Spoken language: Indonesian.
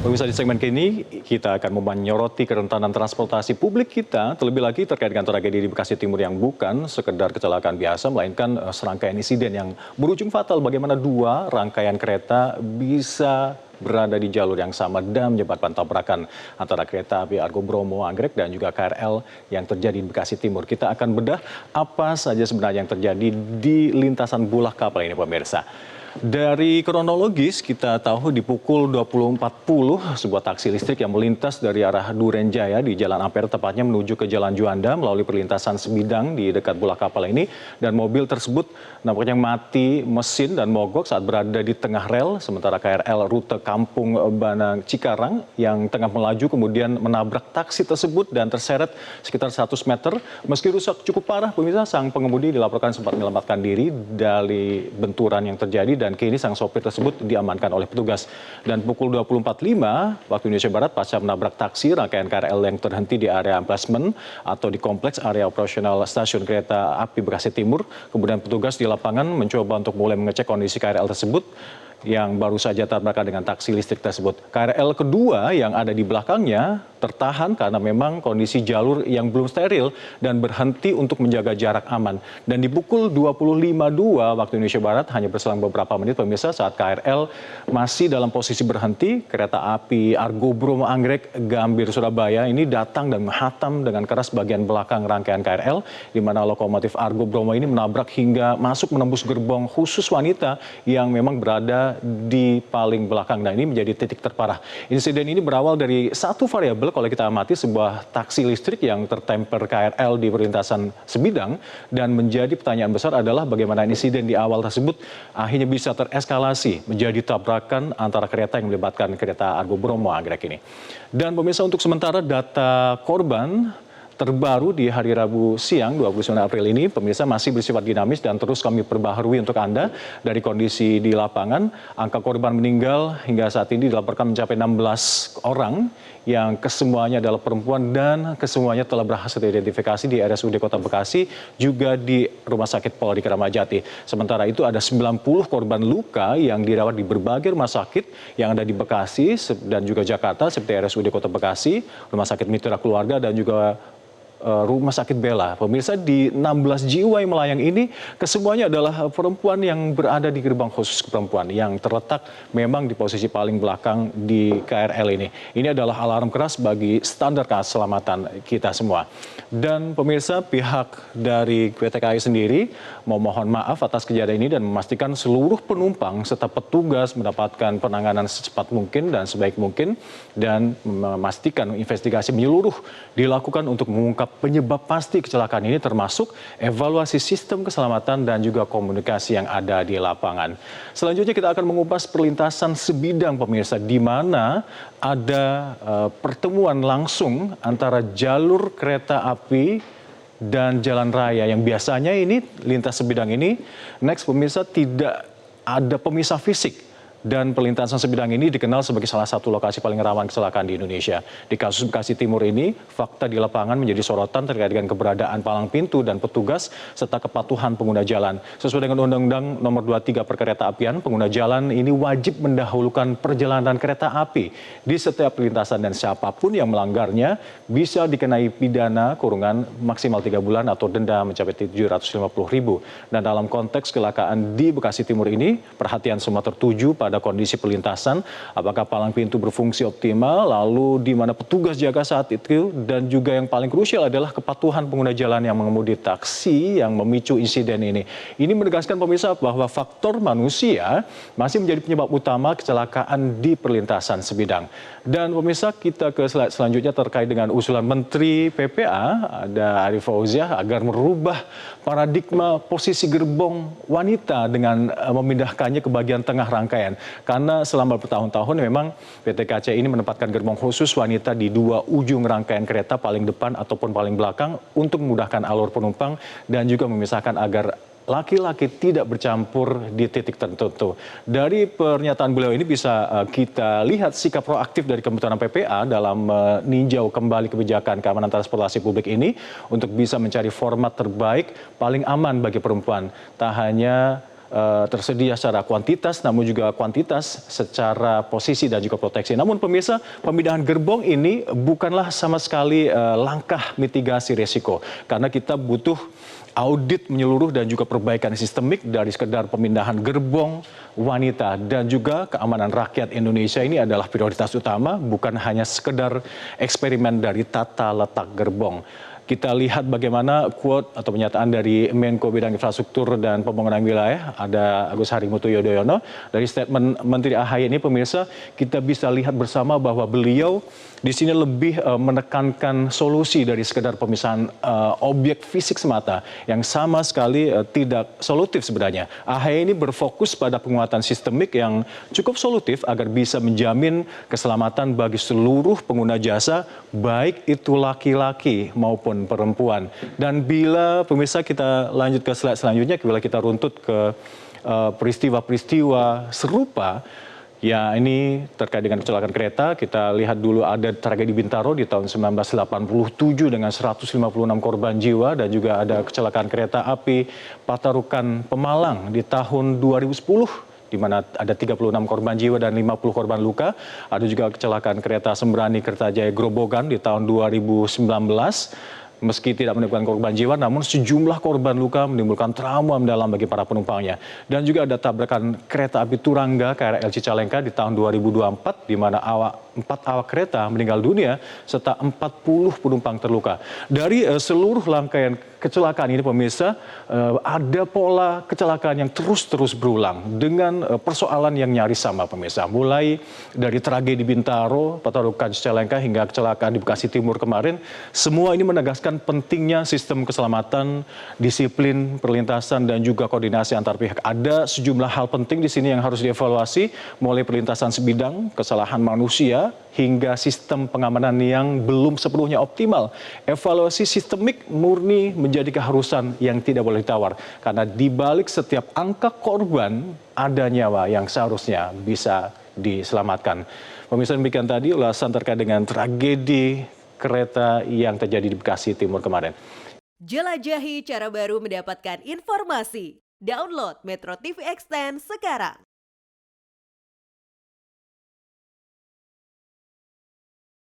Pemirsa, di segmen kini kita akan menyoroti kerentanan transportasi publik kita, terlebih lagi terkait dengan tragedi di Bekasi Timur yang bukan sekedar kecelakaan biasa, melainkan serangkaian insiden yang berujung fatal. Bagaimana dua rangkaian kereta bisa berada di jalur yang sama dan menyebabkan tabrakan antara kereta api Argo Bromo Anggrek dan juga KRL yang terjadi di Bekasi Timur. Kita akan bedah apa saja sebenarnya yang terjadi di lintasan Bulak Kapal ini, pemirsa. Dari kronologis, kita tahu di pukul 20.40 sebuah taksi listrik yang melintas dari arah Duren Jaya di Jalan Ampera tepatnya menuju ke Jalan Juanda melalui perlintasan Sebidang di dekat Bulak Kapal ini, dan mobil tersebut nampaknya mati mesin dan mogok saat berada di tengah rel, sementara KRL rute Kampung Banang Cikarang yang tengah melaju kemudian menabrak taksi tersebut dan terseret sekitar 100 meter. Meski rusak cukup parah, pemirsa, sang pengemudi dilaporkan sempat menyelamatkan diri dari benturan yang terjadi dan kini sang sopir tersebut diamankan oleh petugas. Dan pukul 20.45 waktu Indonesia Barat, pasca menabrak taksi rangkaian KRL yang terhenti di area emplacement atau di kompleks area operasional stasiun kereta api Bekasi Timur, kemudian petugas di lapangan mencoba untuk mulai mengecek kondisi KRL tersebut yang baru saja tabrakan dengan taksi listrik tersebut. KRL kedua yang ada di belakangnya tertahan karena memang kondisi jalur yang belum steril dan berhenti untuk menjaga jarak aman. Dan di pukul 20.52 waktu Indonesia Barat, hanya berselang beberapa menit, pemirsa, saat KRL masih dalam posisi berhenti, kereta api Argo Bromo Anggrek Gambir Surabaya ini datang dan menghantam dengan keras bagian belakang rangkaian KRL, di mana lokomotif Argo Bromo ini menabrak hingga masuk menembus gerbong khusus wanita yang memang berada di paling belakang. Nah, ini menjadi titik terparah. Insiden ini berawal dari satu variabel kalau kita amati, sebuah taksi listrik yang tertemper KRL di perlintasan Sebidang, dan menjadi pertanyaan besar adalah bagaimana insiden di awal tersebut akhirnya bisa tereskalasi menjadi tabrakan antara kereta yang melibatkan kereta Argo Bromo Anggrek ini. Dan pemirsa, untuk sementara data korban terbaru di hari Rabu siang 29 April ini, pemirsa, masih bersifat dinamis dan terus kami perbaharui untuk Anda dari kondisi di lapangan. Angka korban meninggal hingga saat ini dilaporkan mencapai 16 orang yang kesemuanya adalah perempuan dan kesemuanya telah berhasil diidentifikasi di RSUD Kota Bekasi, juga di Rumah Sakit Polri Kramat Jati. Sementara itu ada 90 korban luka yang dirawat di berbagai rumah sakit yang ada di Bekasi dan juga Jakarta, seperti RSUD Kota Bekasi, Rumah Sakit Mitra Keluarga, dan juga Rumah Sakit Bella. Pemirsa, di 16 jiwa yang melayang ini kesemuanya adalah perempuan yang berada di gerbang khusus perempuan yang terletak memang di posisi paling belakang di KRL ini. Ini adalah alarm keras bagi standar keselamatan kita semua. Dan pemirsa, pihak dari PT KAI sendiri memohon maaf atas kejadian ini dan memastikan seluruh penumpang serta petugas mendapatkan penanganan secepat mungkin dan sebaik mungkin, dan memastikan investigasi menyeluruh dilakukan untuk mengungkap penyebab pasti kecelakaan ini, termasuk evaluasi sistem keselamatan dan juga komunikasi yang ada di lapangan. Selanjutnya kita akan mengupas perlintasan Sebidang, pemirsa, di mana ada pertemuan langsung antara jalur kereta api dan jalan raya yang biasanya ini lintas Sebidang ini. Next, pemirsa, tidak ada pemisah fisik. Dan perlintasan Sebidang ini dikenal sebagai salah satu lokasi paling rawan kecelakaan di Indonesia. Di kasus Bekasi Timur ini, fakta di lapangan menjadi sorotan terkait dengan keberadaan palang pintu dan petugas serta kepatuhan pengguna jalan. Sesuai dengan Undang-Undang Nomor 23 Perkereta-apian, pengguna jalan ini wajib mendahulukan perjalanan kereta api di setiap perlintasan, dan siapapun yang melanggarnya bisa dikenai pidana kurungan maksimal 3 bulan atau denda mencapai 750.000. Dan dalam konteks kecelakaan di Bekasi Timur ini, perhatian semua tertuju pada kondisi perlintasan, apakah palang pintu berfungsi optimal, lalu di mana petugas jaga saat itu, dan juga yang paling krusial adalah kepatuhan pengguna jalan yang mengemudi taksi yang memicu insiden ini. Ini menegaskan, pemirsa, bahwa faktor manusia masih menjadi penyebab utama kecelakaan di perlintasan Sebidang. Dan pemirsa, kita ke slide selanjutnya terkait dengan usulan Menteri PPA, ada Arief Fauziah, agar merubah paradigma posisi gerbong wanita dengan memindahkannya ke bagian tengah rangkaian. Karena selama bertahun-tahun memang PT KCI ini menempatkan gerbong khusus wanita di dua ujung rangkaian kereta, paling depan ataupun paling belakang, untuk memudahkan alur penumpang dan juga memisahkan agar laki-laki tidak bercampur di titik tertentu. Dari pernyataan beliau ini bisa kita lihat sikap proaktif dari Kementerian PPA dalam meninjau kembali kebijakan keamanan transportasi publik ini untuk bisa mencari format terbaik paling aman bagi perempuan. Tak hanya tersedia secara kuantitas namun juga kuantitas secara posisi dan juga proteksi. Namun pemirsa, pemindahan gerbong ini bukanlah sama sekali langkah mitigasi risiko karena kita butuh audit menyeluruh dan juga perbaikan sistemik dari sekedar pemindahan gerbong wanita dan juga keamanan rakyat Indonesia ini adalah prioritas utama, bukan hanya sekedar eksperimen dari tata letak gerbong. Kita lihat bagaimana quote atau pernyataan dari Menko Bidang Infrastruktur dan Pembangunan Wilayah, ada Agus Harimurti Yudhoyono. Dari statement Menteri AHY ini pemirsa, kita bisa lihat bersama bahwa beliau di sini lebih menekankan solusi dari sekedar pemisahan objek fisik semata yang sama sekali tidak solutif sebenarnya. AHY ini berfokus pada penguatan sistemik yang cukup solutif agar bisa menjamin keselamatan bagi seluruh pengguna jasa, baik itu laki-laki maupun perempuan. Dan bila pemirsa kita lanjut ke slide selanjutnya, bila kita runtut ke peristiwa-peristiwa serupa, ya ini terkait dengan kecelakaan kereta, kita lihat dulu ada tragedi Bintaro di tahun 1987 dengan 156 korban jiwa dan juga ada kecelakaan kereta api Patarukan Pemalang di tahun 2010 di mana ada 36 korban jiwa dan 50 korban luka. Ada juga kecelakaan kereta Sembrani Kertajaya Grobogan di tahun 2019. Meski tidak menimbulkan korban jiwa, namun sejumlah korban luka menimbulkan trauma mendalam bagi para penumpangnya. Dan juga ada tabrakan kereta api Turangga KRL Cicalengka di tahun 2024, di mana 4 awak kereta meninggal dunia serta 40 penumpang terluka. Dari seluruh rangkaian kecelakaan ini pemirsa, ada pola kecelakaan yang terus berulang dengan persoalan yang nyaris sama pemirsa. Mulai dari tragedi Bintaro, Patarukan Cicalengka hingga kecelakaan di Bekasi Timur kemarin, semua ini menegaskan pentingnya sistem keselamatan, disiplin perlintasan dan juga koordinasi antar pihak. Ada sejumlah hal penting di sini yang harus dievaluasi, mulai perlintasan sebidang, kesalahan manusia, hingga sistem pengamanan yang belum sepenuhnya optimal. Evaluasi sistemik murni menjadi keharusan yang tidak boleh ditawar. Karena di balik setiap angka korban, ada nyawa yang seharusnya bisa diselamatkan. Pemirsa, demikian tadi ulasan terkait dengan tragedi kereta yang terjadi di Bekasi Timur kemarin. Jelajahi cara baru mendapatkan informasi. Download Metro TV Extend sekarang.